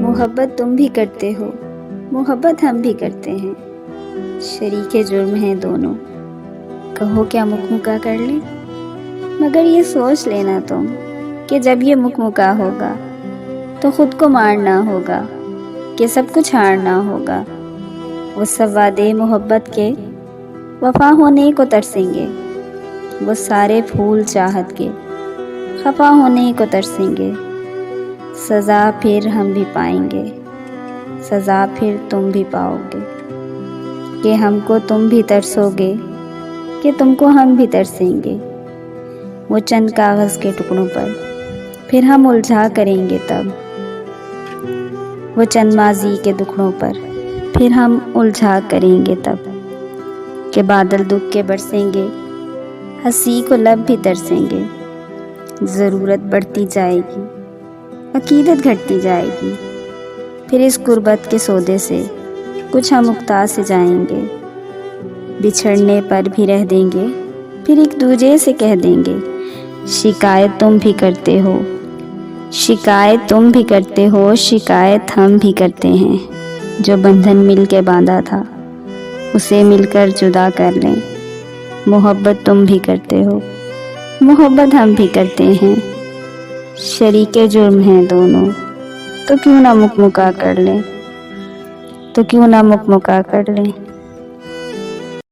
محبت تم بھی کرتے ہو، محبت ہم بھی کرتے ہیں، شریک جرم ہیں دونوں، کہو کیا مکمکا کر لیں؟ مگر یہ سوچ لینا تم کہ جب یہ مکمکا ہوگا تو خود کو مارنا ہوگا کہ سب کچھ ہارنا ہوگا۔ وہ سب وعدے محبت کے وفا ہونے کو ترسیں گے، وہ سارے پھول چاہت کے خفا ہونے کو ترسیں گے۔ سزا پھر ہم بھی پائیں گے، سزا پھر تم بھی پاؤ گے، کہ ہم کو تم بھی ترسو گے، کہ تم کو ہم بھی ترسیں گے۔ وہ چند کاغذ کے ٹکڑوں پر پھر ہم الجھا کریں گے تب، وہ چند ماضی کے دکھڑوں پر پھر ہم الجھا کریں گے تب، کہ بادل دکھ کے برسیں گے، ہنسی کو لب بھی ترسیں گے۔ ضرورت بڑھتی جائے گی، عقیدت گھٹتی جائے گی، پھر اس غربت کے سودے سے کچھ ہم اکتا سے جائیں گے۔ بچھڑنے پر بھی رہ دیں گے، پھر ایک دوجے سے کہہ دیں گے، شکایت تم بھی کرتے ہو، شکایت تم بھی کرتے ہو، شکایت ہم بھی کرتے ہیں۔ جو بندھن مل کے باندھا تھا اسے مل کر جدا کر لیں۔ محبت تم بھی کرتے ہو، محبت ہم بھی کرتے ہیں، شریک جرم ہیں دونوں، تو کیوں نہ مکمکا کر لیں، تو کیوں نہ مکمکا کر لیں۔